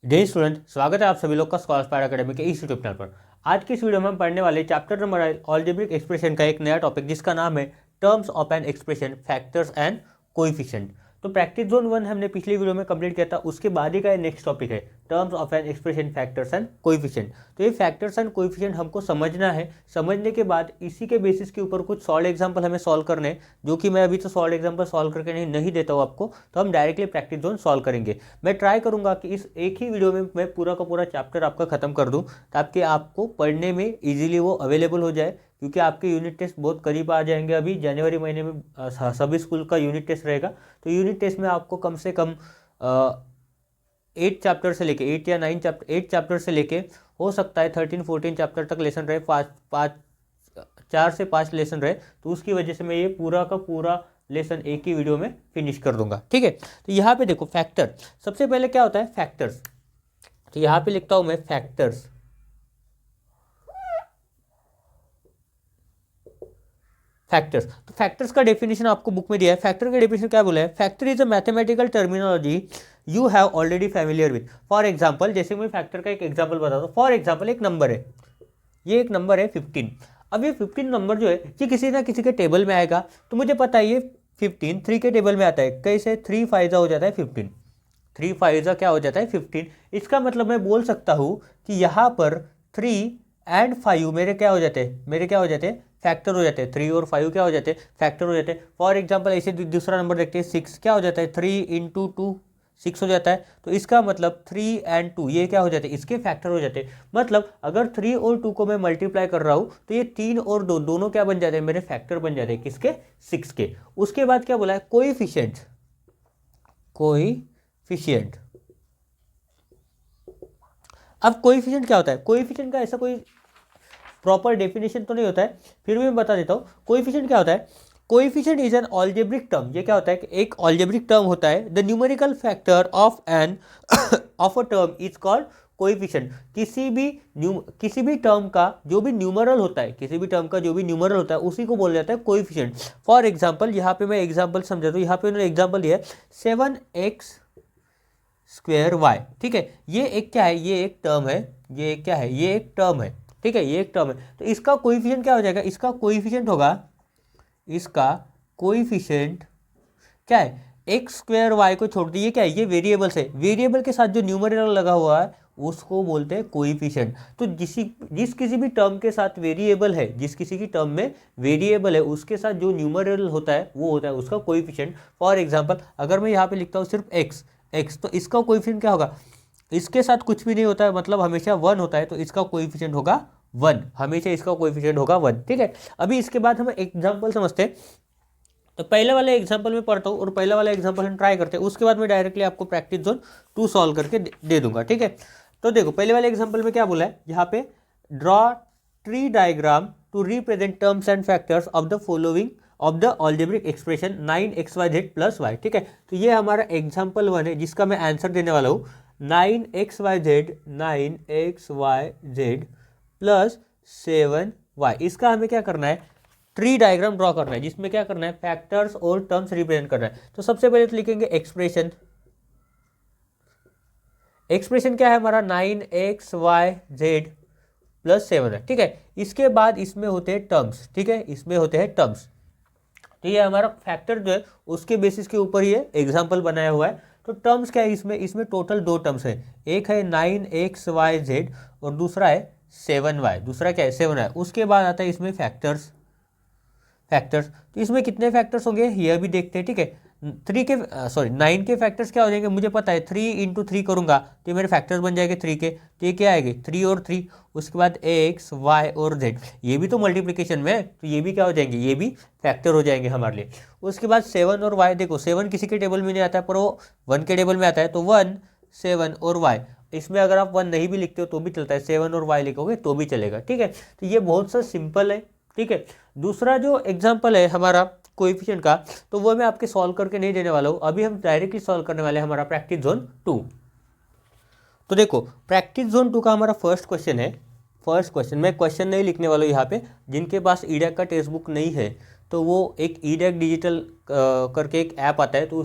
जय स्टूडेंट, स्वागत है आप सभी लोग का स्कॉलर्स पैड अकेडमी के इस यूट्यूब चैनल पर। आज की इस वीडियो में हम पढ़ने वाले चैप्टर नंबर अलजेब्रिक एक्सप्रेशन का एक नया टॉपिक जिसका नाम है terms of an expression, factors and coefficient. तो प्रैक्टिस जोन 1 हमने पिछली वीडियो में कंप्लीट किया था, उसके बाद ही का नेक्स्ट टॉपिक है terms of an expression, factors and coefficient. तो ये फैक्टर्स एंड कोएफिशिएंट हमको समझना है। समझने के बाद इसी के बेसिस के ऊपर कुछ सॉल्व एग्जाम्पल हमें सॉल्व करने हैं, जो कि मैं अभी तो सॉल्व एग्जाम्पल सॉल्व करके नहीं देता हूँ आपको, तो हम डायरेक्टली प्रैक्टिस जोन सॉल्व करेंगे। मैं ट्राई करूंगा कि इस एक ही वीडियो में मैं पूरा का पूरा चैप्टर आपका खत्म कर दूं, ताकि आपको पढ़ने में इजीली वो अवेलेबल हो जाए, क्योंकि आपके यूनिट टेस्ट बहुत करीब आ जाएंगे। अभी जनवरी महीने में सभी स्कूल का यूनिट टेस्ट रहेगा, तो यूनिट टेस्ट में आपको कम से कम 8 चैप्टर से लेके 8 या 9 चैप्टर 8 चैप्टर से लेके हो सकता है 13-14 चैप्टर तक लेसन रहे, 4 से 5 लेसन रहे। तो उसकी वजह से मैं ये पूरा का पूरा लेसन एक ही वीडियो में फिनिश कर दूंगा, ठीक है। तो यहाँ पे देखो फैक्टर, सबसे पहले क्या होता है फैक्टर्स। तो यहाँ पे लिखता हूं मैं फैक्टर्स। फैक्टर्स, तो फैक्टर्स का डेफिनेशन आपको बुक में दिया है। फैक्टर का डेफिनेशन क्या बोला है? Factor is a mathematical terminology you have already familiar with. For example, जैसे मैं फैक्टर का एक एग्जांपल बताता हूँ। फॉर एग्जांपल, एक नंबर है, ये एक नंबर है 15। अब ये 15 नंबर जो है ये किसी ना किसी के टेबल में आएगा, तो मुझे पता है ये 15 3 के टेबल में आता है। कैसे? 3 5 हो जाता है 15, 3 5 क्या हो जाता है 15। इसका मतलब मैं बोल सकता हूँ कि यहाँ पर 3 एंड 5 मेरे क्या हो जाते हैं? मेरे क्या हो जाते हैं? फैक्टर हो जाते हैं। 3 और 5 क्या हो जाते हैं? फैक्टर हो जाते हैं। फॉर एग्जाम्पल, ऐसे दूसरा नंबर देखते हैं 6, क्या हो जाता है? 3 इंटू 2 6 हो जाता है। तो इसका मतलब 3 एंड 2 ये क्या हो जाते हैं? इसके फैक्टर हो जाते हैं। मतलब अगर 3 और 2 को मैं मल्टीप्लाई कर रहा हूँ, तो ये 3 और 2 दोनों क्या बन जाते हैं? मेरे फैक्टर बन जाते हैं। किसके? 6 के। उसके बाद क्या बोला है? कोएफिशिएंट। कोएफिशिएंट, अब कोएफिशिएंट क्या होता है? कोएफिशिएंट का ऐसा कोई प्रॉपर डेफिनेशन तो नहीं होता है, फिर भी मैं बता देता हूँ। कोएफिशिएंट क्या होता है? Coefficient is an algebraic term. ये क्या होता है? एक अलजेब्रिक टर्म होता है। The numerical factor of an of a term is called coefficient. किसी भी टर्म का जो भी न्यूमरल होता है, किसी भी टर्म का जो भी न्यूमरल होता है, उसी को बोला जाता है कोएफिशिएंट। फॉर एग्जाम्पल, यहाँ पे मैं एग्जाम्पल समझाता हूँ। यहाँ पे उन्होंने एग्जाम्पल दिया है 7x स्क्वायर वाई, ठीक है। ये एक क्या है? ये एक टर्म है। ये क्या है? ये एक टर्म है, ठीक है। ये एक टर्म है। तो इसका कोएफिशिएंट क्या हो जाएगा? इसका कोएफिशिएंट होगा, इसका कोएफिशिएंट क्या है? एक्स स्क्वायर वाई को छोड़ दिए, क्या है? ये वेरिएबल्स है। वेरिएबल के साथ जो न्यूमरेटर लगा हुआ है उसको बोलते हैं कोएफिशिएंट। तो जिस किसी भी टर्म के साथ वेरिएबल है, जिस किसी की टर्म में वेरिएबल है, उसके साथ जो न्यूमरेटर होता है वो होता है उसका कोएफिशिएंट। फॉर एग्जांपल, अगर मैं यहाँ पे लिखता हूँ सिर्फ एक्स, तो इसका कोएफिशिएंट क्या होगा? इसके साथ कुछ भी नहीं होता है, मतलब हमेशा 1 होता है, तो इसका कोएफिशिएंट होगा 1। हमेशा इसका कोएफिशिएंट होगा 1, ठीक है। अभी इसके बाद हम एग्जांपल समझते हैं। तो पहले वाले एग्जांपल में पढ़ता हूँ और पहला वाला एग्जांपल हम ट्राई करते हैं, उसके बाद मैं डायरेक्टली आपको प्रैक्टिस जोन 2 सॉल्व करके दे दूंगा, ठीक है। तो देखो, पहले वाले एग्जांपल में क्या बोला है? यहाँ पे draw tree diagram to represent terms and factors of the following of the algebraic expression 9xyz plus y, ठीक है। तो ये हमारा एग्जाम्पल 1 है, जिसका मैं आंसर देने वाला हूँ 9xyz प्लस 7y। इसका हमें क्या करना है? ट्री डायग्राम ड्रॉ करना है, जिसमें क्या करना है? फैक्टर्स और टर्म्स रिप्रेजेंट करना है। तो सबसे पहले तो लिखेंगे एक्सप्रेशन। एक्सप्रेशन क्या है हमारा? 9xyz प्लस 7 है, ठीक है। इसके बाद इसमें होते हैं टर्म्स, ठीक है, इसमें होते हैं टर्म्स। तो ये हमारा फैक्टर जो है उसके बेसिस के ऊपर ये एग्जाम्पल बनाया हुआ है। तो टर्म्स क्या है इसमें टोटल 2 टर्म्स है। एक है 9xyz और दूसरा है 7y। दूसरा क्या है? 7y। उसके बाद आता है इसमें फैक्टर्स। तो इसमें कितने फैक्टर्स होंगे ये भी देखते हैं, ठीक है। 9 के फैक्टर्स क्या हो जाएंगे? मुझे पता है 3 इंटू 3 करूंगा तो ये मेरे फैक्टर्स बन जाएंगे 3 के। तो ये क्या आएंगे? 3 और 3। उसके बाद x y और z, ये भी तो मल्टीप्लिकेशन में है, तो ये भी क्या हो जाएंगे? ये भी फैक्टर हो जाएंगे हमारे लिए। उसके बाद 7 और y, देखो 7 किसी के टेबल में नहीं आता है, पर वो 1 के टेबल में आता है। तो 1 7 और y, इसमें अगर आप 1 नहीं भी लिखते हो तो भी चलता है, 7 और y लिखोगे तो भी चलेगा, ठीक है। तो ये बहुत सा सिंपल है, ठीक है। दूसरा जो एग्जाम्पल है हमारा कोएफिशिएंट का, तो वो मैं आपके सॉल्व करके नहीं देने वाला हूँ। अभी हम डायरेक्टली सॉल्व करने वाले हैं हमारा प्रैक्टिस जोन 2। तो देखो, प्रैक्टिस जोन 2 का हमारा फर्स्ट क्वेश्चन है। फर्स्ट क्वेश्चन, मैं क्वेश्चन नहीं लिखने वाला हूँ यहाँ पे। जिनके पास ईडैक का टेक्स्ट बुक नहीं है, तो वो एक ईडैक डिजिटल करके एक ऐप आता है, तो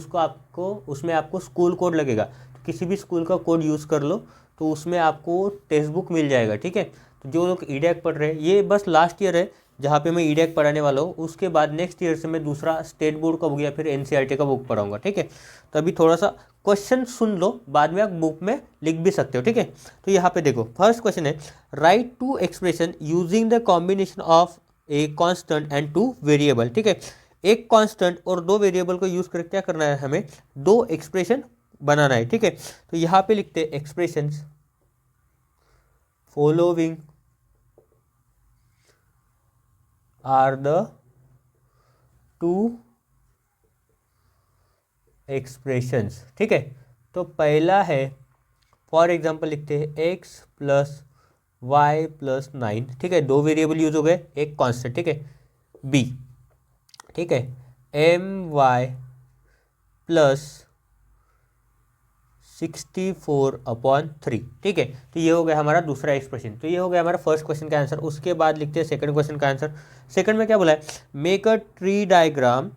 उसमें आपको स्कूल कोड लगेगा। किसी भी स्कूल का कोड यूज़ कर लो, तो उसमें आपको टेक्स्ट बुक मिल जाएगा, ठीक है। तो जो लोग ईडैक पढ़ रहे हैं, ये बस लास्ट ईयर है जहाँ पे मैं ईडैक पढ़ाने वाला हूँ, उसके बाद नेक्स्ट ईयर से मैं दूसरा स्टेट बोर्ड का बुक या फिर एनसीईआरटी का बुक पढ़ाऊँगा, ठीक है। तो अभी थोड़ा सा क्वेश्चन सुन लो, बाद में आप बुक में लिख भी सकते हो, ठीक है। तो यहाँ पे देखो फर्स्ट क्वेश्चन है, write two expression using the combination of a constant and two variable, ठीक है। एक कांस्टेंट और दो वेरिएबल को यूज करके क्या करना है, हमें दो एक्सप्रेशन बनाना है, ठीक है। तो यहाँ पे लिखते हैं expressions following are the two expressions, ठीक है। तो पहला है फॉर एग्जांपल लिखते हैं एक्स प्लस वाई प्लस 9, ठीक है। दो वेरिएबल यूज हो गए, एक कांस्टेंट, ठीक है, बी, ठीक है, एम वाई प्लस 64/3, ठीक है। तो ये हो गया हमारा दूसरा एक्सप्रेशन। तो ये हो गया हमारा फर्स्ट क्वेश्चन का आंसर। उसके बाद लिखते हैं सेकंड क्वेश्चन का आंसर। सेकंड में क्या बोला है, make a tree diagram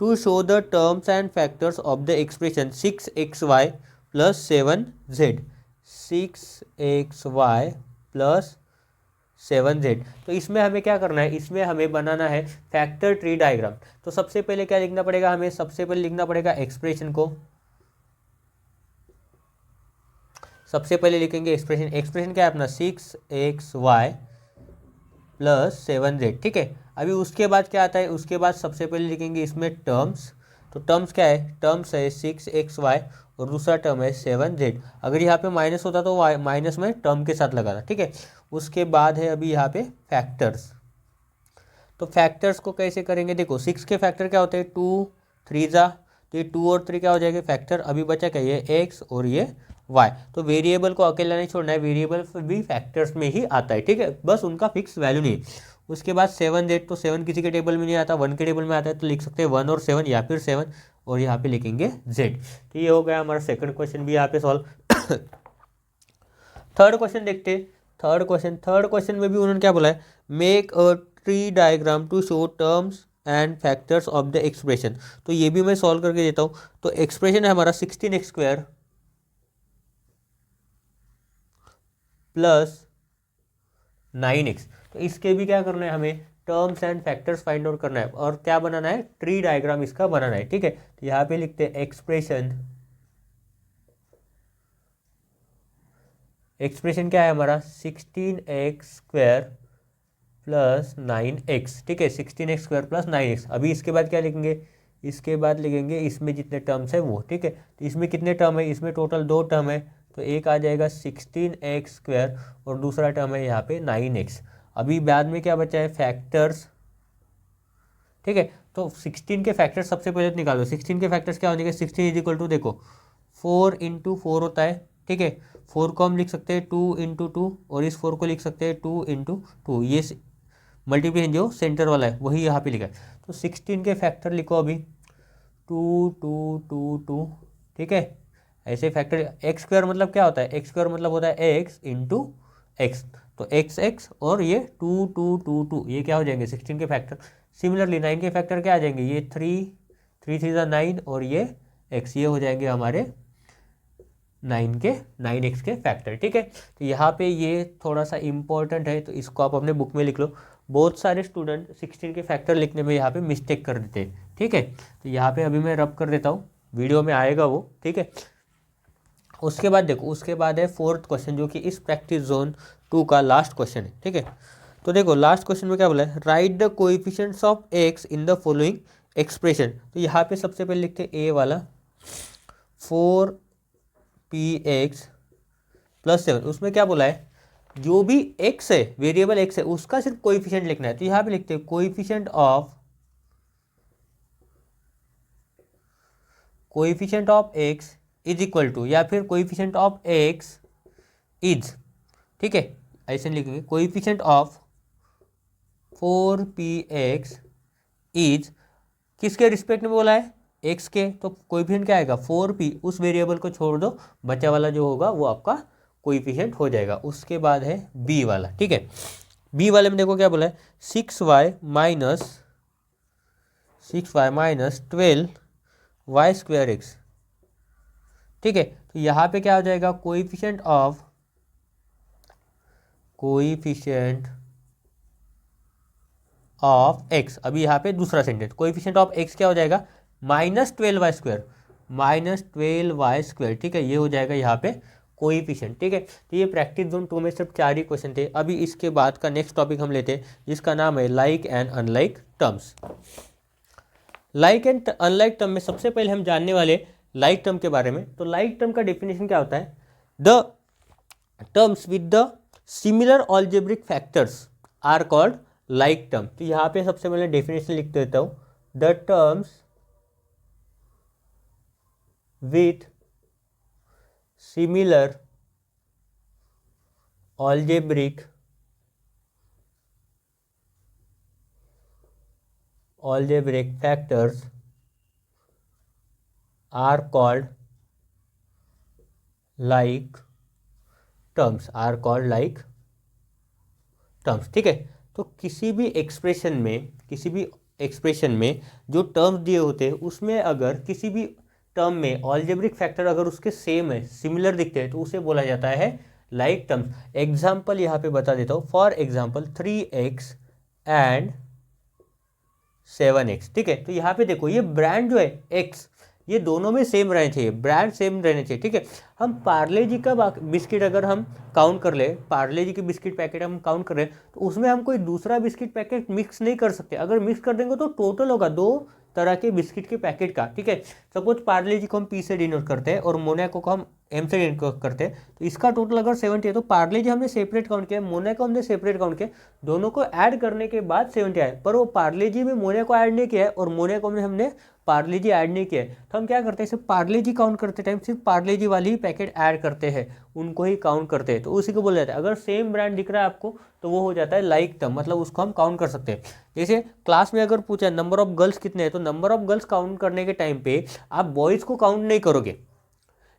to show the terms and factors of the expression 6xy plus 7z, 6xy plus 7z। तो इसमें हमें क्या करना है, इसमें हमें बनाना है फैक्टर ट्री डायग्राम। तो सबसे पहले क्या लिखना पड़ेगा हमें, सबसे पहले लिखना पड़ेगा एक्सप्रेशन को, सबसे पहले लिखेंगे एक्सप्रेशन। एक्सप्रेशन क्या है अपना 6xy प्लस 7z, ठीक है। अभी उसके बाद क्या आता है, उसके बाद सबसे पहले लिखेंगे इसमें टर्म्स। तो टर्म्स क्या है, टर्म्स है 6xy और दूसरा टर्म है 7z। अगर यहाँ पे माइनस होता तो माइनस में टर्म के साथ लगाना, ठीक है। उसके बाद है अभी यहाँ पे फैक्टर्स। तो फैक्टर्स को कैसे करेंगे, देखो 6 के फैक्टर क्या होते हैं, 2 3 जा, तो ये 2 और 3 क्या हो जाएगा फैक्टर। अभी बचा क्या, ये x और ये y। तो वेरिएबल को अकेला नहीं छोड़ना है, वेरिएबल भी फैक्टर्स में ही आता है, ठीक है, बस उनका फिक्स वैल्यू नहीं है। उसके बाद 7z, तो 7 किसी के टेबल में नहीं आता, 1 के टेबल में आता है, तो लिख सकते हैं 1 और 7 या फिर 7 और यहाँ पे लिखेंगे z। तो ये हो गया हमारा सेकंड क्वेश्चन भी यहाँ पे सॉल्व। थर्ड क्वेश्चन देखते हैं। थर्ड क्वेश्चन में भी उन्होंने क्या बोला है, make a tree diagram to show terms and factors of the expression. तो ये भी मैं सॉल्व करके देता हूँ। तो एक्सप्रेशन है हमारा 16x² प्लस 9x। तो इसके भी क्या करना है, हमें terms and factors find out करना है और क्या बनाना है, ट्री डायग्राम इसका बनाना है, ठीक है। तो यहाँ पे लिखते हैं एक्सप्रेशन क्या है हमारा 16x² प्लस 9x, ठीक है, 16x² प्लस 9x। अभी इसके बाद क्या लिखेंगे, इसके बाद लिखेंगे इसमें जितने टर्म्स है वो, ठीक है। तो इसमें कितने टर्म है, इसमें टोटल 2 टर्म है, तो एक आ जाएगा 16x² और दूसरा टर्म है यहाँ पे 9x। अभी बाद में क्या बचा है, फैक्टर्स, ठीक है। तो 16 के फैक्टर्स सबसे पहले निकालो। 16 के फैक्टर्स क्या हो जाएंगे, 16 इज इक्वल टू देखो 4 × 4 होता है, ठीक है। 4 को हम लिख सकते हैं 2 × 2 और इस 4 को लिख सकते हैं 2 × 2। ये मल्टीप्लिकेशन जो सेंटर वाला है वही यहाँ पे लिखा है। तो 16 के फैक्टर लिखो अभी 2 2 2 2, ठीक है। ऐसे फैक्टर x² मतलब क्या होता है, x² मतलब होता है x × x। तो x और ये 2 2 2 2 ये क्या हो जाएंगे 16 के फैक्टर। सिमिलरली 9 के फैक्टर क्या आ जाएंगे, ये 3 3 9 और ये x, ये हो जाएंगे हमारे 9x के फैक्टर, ठीक है। तो यहाँ पे ये थोड़ा सा इम्पोर्टेंट है, तो इसको आप अपने बुक में लिख लो। बहुत सारे स्टूडेंट 16 के फैक्टर लिखने में यहाँ पे मिस्टेक कर देते हैं, ठीक है। तो यहाँ पे अभी मैं रब कर देता हूँ, वीडियो में आएगा वो, ठीक है। उसके बाद देखो, उसके बाद है फोर्थ क्वेश्चन जो कि इस प्रैक्टिस जोन 2 का लास्ट क्वेश्चन है, ठीक है। तो देखो लास्ट क्वेश्चन में क्या बोला है, right the coefficients of x in the following expression. तो यहाँ पे सबसे पहले लिखते हैं a वाला 4px प्लस 7। उसमें क्या बोला है, जो भी x है, वेरिएबल x है, उसका सिर्फ कोएफिशिएंट लिखना है। तो यहाँ पे लिखते हैं coefficient of x is equal to, या फिर कोएफिशिएंट ऑफ x इज, ठीक है, ऐसे लिखेंगे कोएफिशिएंट ऑफ 4px इज, किसके रिस्पेक्ट में बोला है, x के। तो कोएफिशिएंट क्या आएगा 4p, उस वेरिएबल को छोड़ दो, बचा वाला जो होगा वो आपका कोएफिशिएंट हो जाएगा। उसके बाद है b वाला, ठीक है। b वाले में देखो क्या बोला है, 6y माइनस 12y² x ठीक है। तो यहाँ पे क्या हो जाएगा, कोएफिशिएंट ऑफ एक्स। अभी यहाँ पे दूसरा सेंटेंस, कोएफिशिएंट ऑफ एक्स क्या हो जाएगा, -12y², -12y², ठीक है, ये हो जाएगा यहाँ पे कोएफिशिएंट। ठीक है, तो ये प्रैक्टिस जोन 2 में सिर्फ 4 ही क्वेश्चन थे। अभी इसके बाद का नेक्स्ट टॉपिक हम लेते हैं, जिसका नाम है like and unlike terms. Like and unlike term में सबसे पहले हम जानने वाले लाइक टर्म के बारे में। तो लाइक टर्म का डेफिनेशन क्या होता है, the terms with the similar algebraic factors are called like term. तो यहाँ पे सबसे पहले डेफिनेशन लिख देता हूँ, the terms with similar algebraic factors are called like terms, ठीक है। तो किसी भी एक्सप्रेशन में जो टर्म्स दिए होते हैं, उसमें अगर किसी भी टर्म में अलजेब्रिक फैक्टर अगर उसके सेम है, सिमिलर दिखते हैं, तो उसे बोला जाता है लाइक टर्म्स। एग्जाम्पल यहाँ पे बता देता हूँ, for example 3x and 7x, ठीक है। तो यहाँ पे देखो, ये ब्रांड जो है x, ये दोनों में सेम रहने चाहिए, ब्रांड सेम रहने चाहिए, ठीक है। हम पार्ले जी का बिस्किट अगर हम काउंट कर ले, पार्ले जी की बिस्किट पैकेट हम काउंट कर रहे हैं, तो उसमें हम कोई दूसरा बिस्किट पैकेट मिक्स नहीं कर सकते। अगर मिक्स कर देंगे तो टोटल होगा 2 तरह के बिस्किट के पैकेट का, ठीक है। सपोज पार्ले जी को हम पी से डिनोट करते हैं और मोनाको को हम एम से डिनोट करते हैं, तो इसका टोटल अगर 70 है, तो पार्ले जी हमने सेपरेट काउंट किया, मोनाको हमने सेपरेट काउंट किया, दोनों को ऐड करने के बाद 70 आए। पर वो पार्ले जी में मोनाको ऐड नहीं किया है और मोनाको में हमने पार्ले जी ऐड नहीं किया है, तो हम क्या करते हैं, सिर्फ पार्ले जी काउंट करते टाइम सिर्फ पार्ले जी वाली ही पैकेट ऐड करते हैं, उनको ही काउंट करते हैं, तो उसी को बोला जाता है। अगर सेम ब्रांड दिख रहा है आपको, तो वो हो जाता है लाइक टर्म, मतलब उसको हम काउंट कर सकते हैं। जैसे क्लास में अगर पूछा नंबर ऑफ गर्ल्स कितने हैं, तो नंबर ऑफ गर्ल्स काउंट करने के टाइम पे आप बॉयज़ को काउंट नहीं करोगे,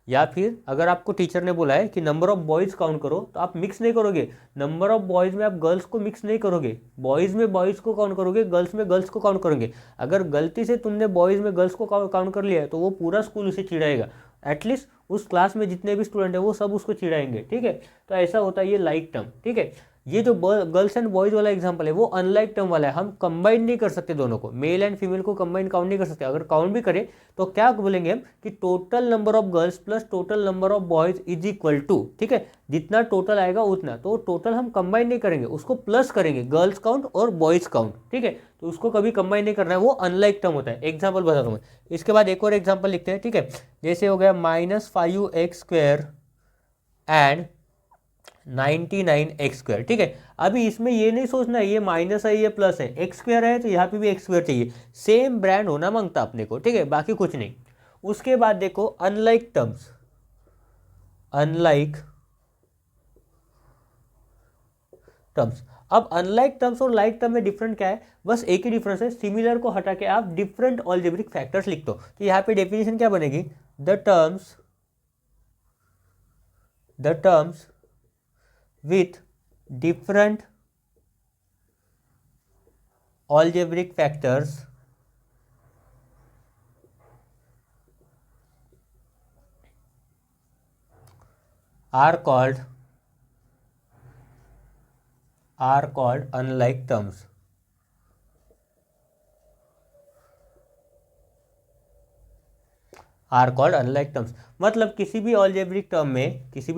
या फिर अगर आपको टीचर ने बोला है कि नंबर ऑफ बॉयज़ काउंट करो, तो आप मिक्स नहीं करोगे। नंबर ऑफ बॉयज़ में आप गर्ल्स को मिक्स नहीं करोगे, बॉयज़ में बॉयज़ को काउंट करोगे, गर्ल्स में गर्ल्स को काउंट करोगे। अगर गलती से तुमने बॉयज़ में गर्ल्स को काउंट कर लिया है, तो वो पूरा स्कूल उसे चिढ़ाएगा, एटलीस्ट उस क्लास में जितने भी स्टूडेंट है वो सब उसको चिढ़ाएंगे, ठीक है। तो ऐसा होता है ये लाइक टर्म, ठीक है। ये जो गर्ल्स एंड बॉयज़ वाला एग्जांपल है, वो अनलाइक टर्म वाला है, हम कंबाइन नहीं कर सकते दोनों को, मेल एंड फीमेल को कंबाइन काउंट नहीं कर सकते। अगर काउंट भी करें तो क्या बोलेंगे हम कि total number of girls plus total number of boys is equal to, ठीक है, जितना टोटल आएगा उतना। तो टोटल हम कंबाइन नहीं करेंगे, उसको प्लस करेंगे, गर्ल्स काउंट और बॉयज काउंट, ठीक है। तो उसको कभी कंबाइन नहीं करना है, वो अनलाइक टर्म होता है। एग्जाम्पल बताता हूँ मैं, इसके बाद एक और एग्जाम्पल लिखते हैं, ठीक है। जैसे हो गया -5x² एंड 99x², ठीक है। अभी इसमें ये नहीं सोचना है ये माइनस है ये प्लस है, x² है तो यहाँ पे भी x² चाहिए, सेम ब्रांड होना मांगता अपने को, ठीक है, बाकी कुछ नहीं। उसके बाद देखो अनलाइक टर्म्स, अब अनलाइक टर्म्स और लाइक टर्म में डिफरेंट क्या है, बस एक ही डिफरेंस है, सिमिलर को हटा के आप डिफरेंट अलजेब्रिक फैक्टर्स लिख दो। तो यहाँ पे डेफिनेशन क्या बनेगी, the terms with different algebraic factors are called unlike terms। Are called unlike terms, मतलब किसी भी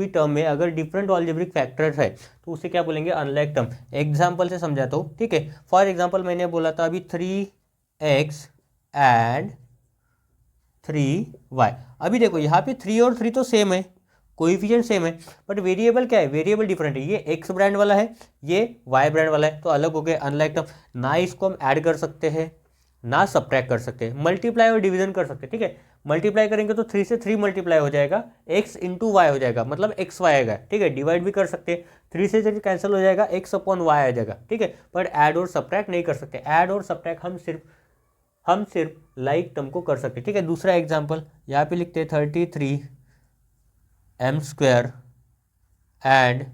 टर्म में अगर डिफरेंट अलजेब्रिक फैक्टर्स है, तो उसे क्या बोलेंगे, अनलाइक टर्म। एग्जांपल से समझाता हूँ, ठीक है। फॉर एग्जांपल मैंने बोला था अभी 3x एंड 3y। अभी देखो यहाँ पे 3 और 3 तो सेम है, कोएफिशिएंट सेम है, बट वेरिएबल क्या है, वेरिएबल डिफरेंट है। ये x ब्रांड वाला है, ये y ब्रांड वाला है, तो अलग हो गए अनलाइक टर्म। ना इसको हम ऐड कर सकते हैं, ना सब्ट्रैक्ट कर सकते हैं, मल्टीप्लाई और डिवीजन कर सकते हैं, ठीक है। मल्टीप्लाई करेंगे तो 3 से 3 मल्टीप्लाई हो जाएगा, x इंटू वाई हो जाएगा, मतलब xy आएगा, ठीक है। डिवाइड भी कर सकते हैं, 3 से 3 कैंसिल हो जाएगा, x अपॉन वाई आ जाएगा, ठीक है। पर ऐड और सब्ट्रैक्ट नहीं कर सकते, ऐड और सब्ट्रैक्ट हम सिर्फ लाइक टर्म को कर सकते हैं, ठीक है। दूसरा एग्जाम्पल यहाँ पे लिखते हैं 33m² एंड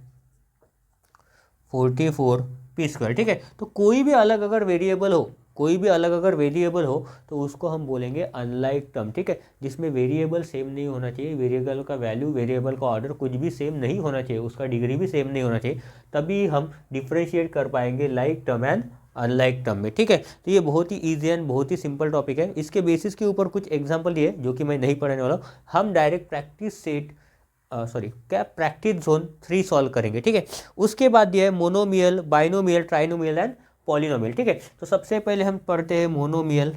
44p², ठीक है। तो कोई भी अलग अगर वेरिएबल हो, कोई भी अलग अगर वेरिएबल हो तो उसको हम बोलेंगे अनलाइक टर्म, ठीक है, जिसमें वेरिएबल सेम नहीं होना चाहिए, वेरिएबल का वैल्यू, वेरिएबल का ऑर्डर कुछ भी सेम नहीं होना चाहिए, उसका डिग्री भी सेम नहीं होना चाहिए, तभी हम डिफ्रेंशिएट कर पाएंगे like term and unlike term में, ठीक है। तो ये बहुत ही ईजी एंड बहुत ही सिंपल टॉपिक है। इसके बेसिस के ऊपर कुछ एग्जांपल दिए जो कि मैं नहीं पढ़ाने वाला हूँ, हम डायरेक्ट प्रैक्टिस जोन 3 सॉल्व करेंगे, ठीक है। उसके बाद दिया है monomial, binomial, trinomial and polynomial, ठीक है। तो सबसे पहले हम पढ़ते हैं मोनोमियल।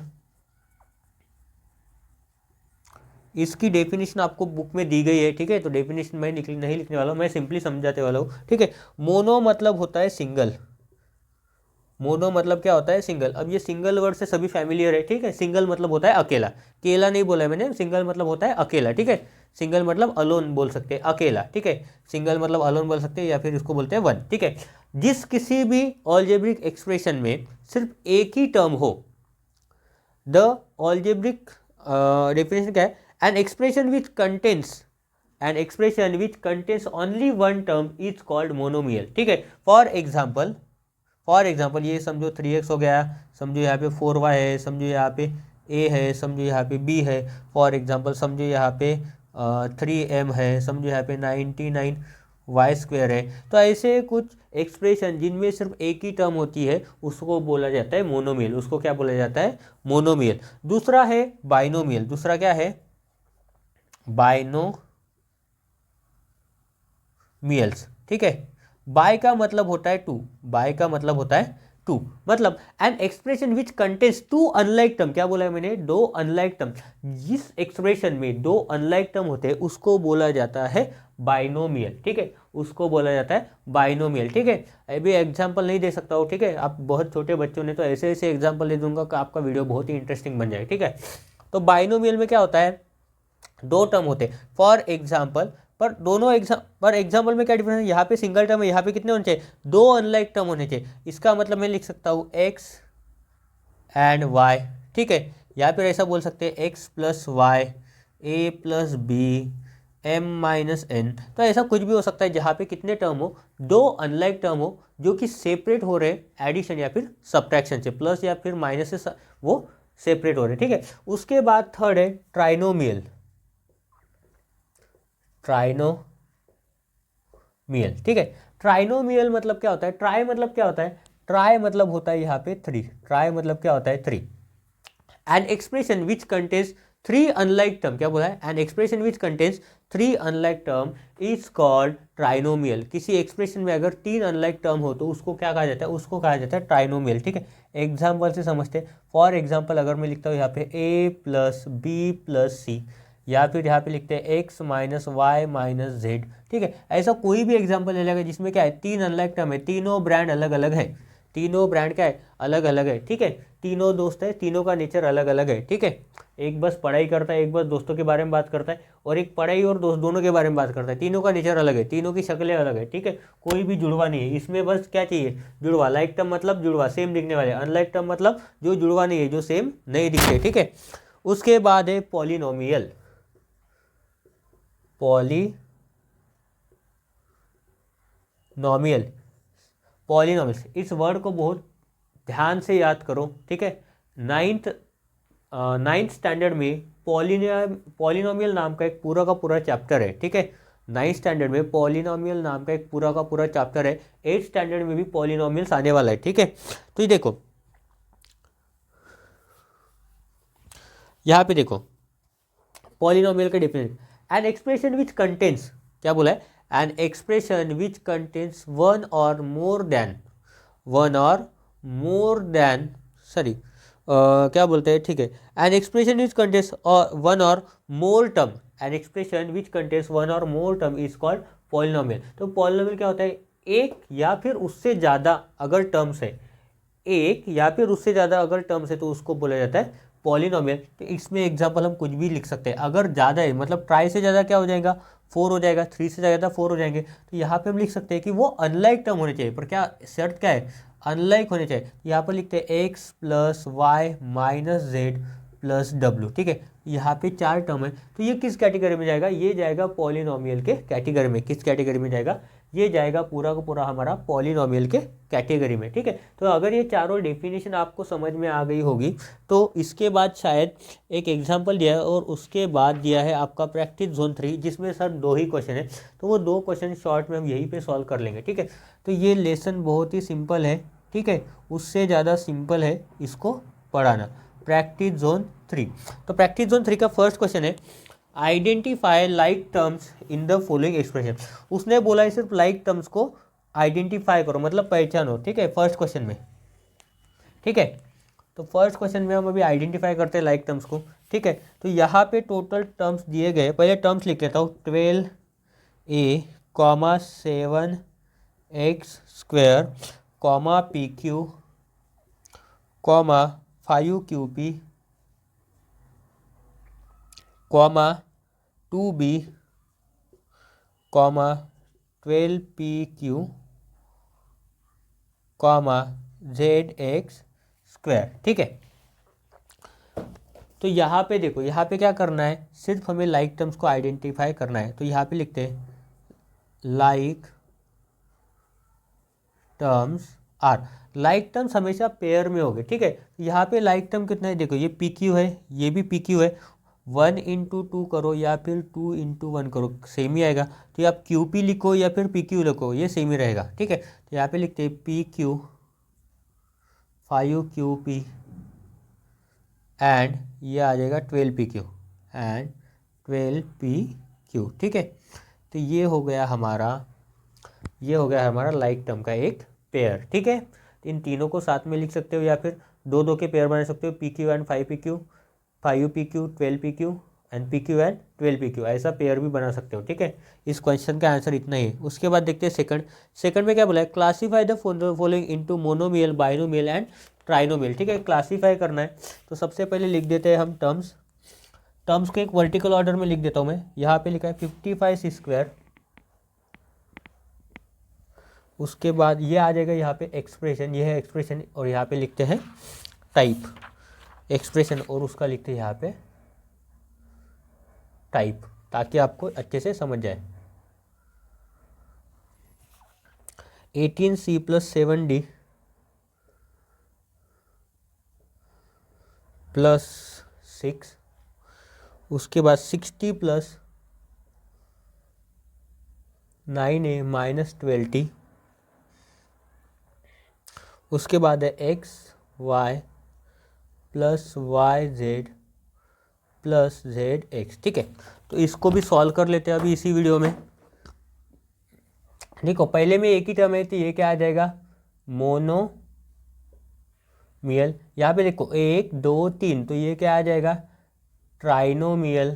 इसकी डेफिनेशन आपको बुक में दी गई है, ठीक है, तो डेफिनेशन मैं नहीं लिखने वाला हूँ, मैं सिंपली समझाते वाला हूँ, ठीक है। मोनो मतलब होता है सिंगल, मोनो मतलब क्या होता है सिंगल। अब ये सिंगल वर्ड से सभी फैमिलियर है, ठीक है। सिंगल मतलब होता है अकेला, केला नहीं बोला है मैंने, सिंगल मतलब होता है अकेला, ठीक है। सिंगल मतलब अलोन बोल सकते हैं, अकेला, ठीक है। सिंगल मतलब अलोन बोल सकते हैं या फिर इसको बोलते हैं वन, ठीक है। जिस किसी भी अलजेब्रिक एक्सप्रेशन में सिर्फ एक ही टर्म हो, द अलजेब्रिक डेफिनेशन क्या है, an expression which contains only one term is called monomial, ठीक है। फॉर एग्जाम्पल ये समझो 3x हो गया, समझो यहाँ पे 4y है, समझो यहाँ पे a है, समझो यहाँ पे b है। फॉर एग्जाम्पल समझो यहाँ पे 3m है, समझो यहाँ पे 99y² है। तो ऐसे कुछ एक्सप्रेशन जिनमें सिर्फ एक ही टर्म होती है उसको बोला जाता है मोनोमियल, उसको क्या बोला जाता है, मोनोमियल। दूसरा है बाइनोमियल, दूसरा क्या है, बाइनोमियल्स, ठीक है। बाय का मतलब होता है टू, बाय का मतलब होता है टू, मतलब N expression which contains two unlike term, क्या बोला है मैंने, दो अनलाइक टर्म। जिस एक्सप्रेशन में दो अनलाइक टर्म होते हैं उसको बोला जाता है बाइनोमियल, ठीक है, उसको बोला जाता है बाइनोमियल, ठीक है। अभी एग्जांपल नहीं दे सकता हूँ, ठीक है, आप बहुत छोटे बच्चों ने तो ऐसे ऐसे एग्जांपल दे दूंगा कि आपका वीडियो बहुत ही इंटरेस्टिंग बन जाए, ठीक है। तो बाइनोमियल में क्या होता है, दो टर्म होते हैं। फॉर एग्जाम्पल एग्जाम्पल में क्या डिफरेंस है, यहाँ पे सिंगल टर्म है, यहाँ पे कितने होने चाहिए, दो अनलाइक टर्म होने चाहिए। इसका मतलब मैं लिख सकता हूँ x एंड y, ठीक है, या फिर ऐसा बोल सकते हैं x plus Y, a plus B, m-n। तो ऐसा कुछ भी हो सकता है जहाँ पे कितने टर्म हो, दो अनलाइक टर्म हो जो कि सेपरेट हो रहे हैं एडिशन या फिर सब्ट्रैक्शन से, प्लस या फिर माइनस से वो सेपरेट हो रहे हैं, ठीक है। उसके बाद थर्ड है ट्राइनोमियल, ठीक है। ट्राइनोमियल मतलब क्या होता है, ट्राई मतलब क्या होता है, ट्राई मतलब होता है यहाँ पे थ्री, ट्राई मतलब क्या होता है three. N expression which contains three unlike term, क्या बोला है, an expression which contains three unlike term is called trinomial. किसी एक्सप्रेशन में अगर तीन अनलाइक टर्म हो तो उसको क्या कहा जाता है, उसको कहा जाता है ट्राइनोमियल, ठीक है। एग्जाम्पल से समझते, फॉर एग्जाम्पल अगर मैं लिखता हूँ यहाँ पे a plus B plus C, या फिर यहाँ पे लिखते हैं x minus Y minus Z, ठीक है। ऐसा कोई भी एग्जांपल ले लेगा जिसमें क्या है, तीन अनलाइक टर्म है, तीनों ब्रांड अलग अलग है, तीनों ब्रांड क्या है, अलग अलग है, ठीक है। तीनों दोस्त है, तीनों का नेचर अलग अलग है, ठीक है। एक बस पढ़ाई करता है, एक बस दोस्तों के बारे में बात करता है, और एक पढ़ाई और दोस्त दोनों के बारे में बात करता है। तीनों का नेचर अलग है, तीनों की शक्लें अलग है, ठीक है। कोई भी जुड़वा नहीं है इसमें, बस क्या चाहिए, जुड़वा। लाइक टर्म मतलब जुड़वा, सेम दिखने वाले। अनलाइक टर्म मतलब जो जुड़वा नहीं है, जो सेम नहीं दिखते, ठीक है। उसके बाद है पॉलिनोमियल, पॉलिनोमियल। इस वर्ड को बहुत ध्यान से याद करो, ठीक है। नाइन्थ स्टैंडर्ड में पॉलिनोमियल नाम का एक पूरा का पूरा चैप्टर है, ठीक है। 9th स्टैंडर्ड में पॉलिनोमियल नाम का एक पूरा का पूरा चैप्टर है। 8th स्टैंडर्ड में भी पॉलिनोमियल्स आने वाला है, ठीक है। तो ये देखो, यहाँ पे देखो पॉलिनोमियल का definition, an expression which contains, क्या बोला है, an expression which contains one or more than क्या बोलते हैं, ठीक है। An expression which contains one or more term, an expression which contains one or more term is called polynomial. तो polynomial क्या होता है, एक या फिर उससे ज़्यादा अगर टर्म्स है, एक या फिर उससे ज़्यादा अगर टर्म्स है तो उसको बोला जाता है पॉलिनोमियल। तो इसमें एग्जांपल हम कुछ भी लिख सकते हैं। अगर ज़्यादा है मतलब ट्राई से ज़्यादा क्या हो जाएगा, 4 हो जाएगा, 3 से ज़्यादा 4 हो जाएंगे। तो यहाँ पे हम लिख सकते हैं कि वो अनलाइक टर्म होने चाहिए, पर क्या शर्त क्या है, अनलाइक होने चाहिए। यहाँ पर लिखते हैं x plus Y minus Z plus W, ठीक है। यहाँ पे 4 टर्म है, तो ये किस कैटेगरी में जाएगा, ये जाएगा पॉलिनोमियल के कैटेगरी में। किस कैटेगरी में जाएगा, ये जाएगा पूरा का पूरा हमारा पॉलिनोमियल के कैटेगरी में, ठीक है। तो अगर ये चारों डेफिनेशन आपको समझ में आ गई होगी तो इसके बाद शायद एक एग्जांपल दिया है और उसके बाद दिया है आपका प्रैक्टिस जोन 3, जिसमें सर 2 ही क्वेश्चन है, तो वो 2 क्वेश्चन शॉर्ट में हम यहीं पे सॉल्व कर लेंगे, ठीक है। तो ये लेसन बहुत ही सिंपल है, ठीक है, उससे ज़्यादा सिंपल है इसको पढ़ाना। प्रैक्टिस जोन 3, तो प्रैक्टिस जोन 3 का फर्स्ट क्वेश्चन है identify like terms in the following expression. उसने बोला है सिर्फ लाइक टर्म्स को आइडेंटिफाई करो, मतलब पहचानो, ठीक है, फर्स्ट क्वेश्चन में, ठीक है। तो फर्स्ट क्वेश्चन में हम अभी आइडेंटिफाई करते हैं लाइक टर्म्स को, ठीक है। तो यहाँ पे टोटल टर्म्स दिए गए, पहले टर्म्स लिख लेता हूँ, 12a, 7x², PQ, 5QP, 2b, 12PQ, ZX², ठीक है। तो यहाँ पे देखो, यहाँ पे क्या करना है, सिर्फ हमें लाइक टर्म्स को आइडेंटिफाई करना है। तो यहाँ पे लिखते हैं like terms are, like terms हमेशा पेयर में होंगे, ठीक है। यहाँ पे लाइक टर्म कितना है, देखो ये PQ है, ये भी PQ है, 1 × 2 करो या फिर 2 × 1 करो, सेम ही आएगा। तो आप QP लिखो या फिर PQ लिखो, ये सेम ही रहेगा, ठीक है। तो यहाँ पे लिखते हैं PQ, 5QP एंड ये आ जाएगा 12PQ एंड 12PQ, ठीक है। तो ये हो गया हमारा लाइक टर्म का एक पेयर, ठीक है। तो इन तीनों को साथ में लिख सकते हो या फिर 2-2 के पेयर बना सकते हो, PQ and 5PQ, 5PQ 12PQ and PQ and 12PQ, ऐसा पेयर भी बना सकते हो, ठीक है। इस क्वेश्चन का आंसर इतना ही है। उसके बाद देखते हैं सेकंड में क्या बोला है, classify the following into monomial, binomial and trinomial, ठीक है। क्लासीफाई करना है, तो सबसे पहले लिख देते हैं हम टर्म्स को एक वर्टिकल ऑर्डर में लिख देता हूँ मैं। यहाँ पे लिखा है 55c², उसके बाद ये आ जाएगा यहाँ पे एक्सप्रेशन, ये है एक्सप्रेशन, और यहाँ पे लिखते हैं टाइप एक्सप्रेशन, और उसका लिखते हैं यहाँ पे टाइप, ताकि आपको अच्छे से समझ जाए। 18c + 7d + 6, उसके बाद 60 + 9a - 12t, उसके बाद है x y + yz + zx, ठीक है। तो इसको भी सॉल्व कर लेते हैं अभी इसी वीडियो में। देखो पहले में एक ही टर्म है, तो ये क्या आ जाएगा, मोनोमियल। यहाँ पे देखो 1 2 3, तो ये क्या आ जाएगा, ट्राइनोमियल,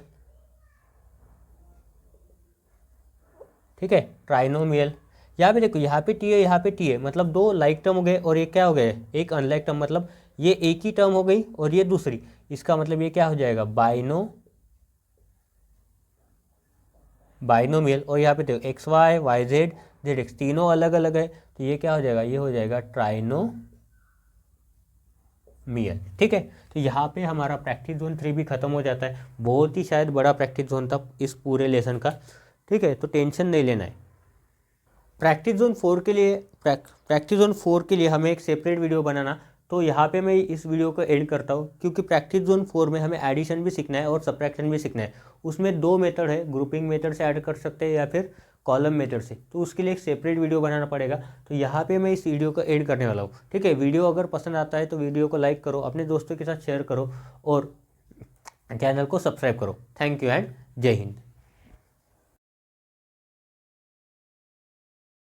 ठीक है, ट्राइनोमियल। यहाँ पे देखो, यहाँ पे टी है, यहाँ पे टी है, मतलब 2 लाइक टर्म हो गए और एक क्या हो गए, एक अनलाइक टर्म, मतलब ये एक ही टर्म हो गई और ये दूसरी, इसका मतलब ये क्या हो जाएगा, बाइनोमियल। और यहाँ पे देखो X Y, Y Z, Z X, तीनों अलग अलग है, तो ये क्या हो जाएगा, ये हो जाएगा ट्राइनोमियल, ठीक है। तो यहाँ पे हमारा प्रैक्टिस जोन 3 भी खत्म हो जाता है। बहुत ही शायद बड़ा प्रैक्टिस जोन था इस पूरे लेसन का, ठीक है, तो टेंशन नहीं लेना है। प्रैक्टिस जोन 4 के लिए हमें एक सेपरेट वीडियो बनाना, तो यहाँ पे मैं इस वीडियो को एंड करता हूँ, क्योंकि प्रैक्टिस जोन 4 में हमें एडिशन भी सीखना है और सब्ट्रैक्शन भी सीखना है। उसमें 2 मेथड है, ग्रुपिंग मेथड से ऐड कर सकते हैं या फिर कॉलम मेथड से, तो उसके लिए एक सेपरेट वीडियो बनाना पड़ेगा। तो यहाँ पे मैं इस वीडियो को एंड करने वाला हूँ, ठीक है। वीडियो अगर पसंद आता है तो वीडियो को लाइक करो, अपने दोस्तों के साथ शेयर करो और चैनल को सब्सक्राइब करो। थैंक यू एंड जय हिंद।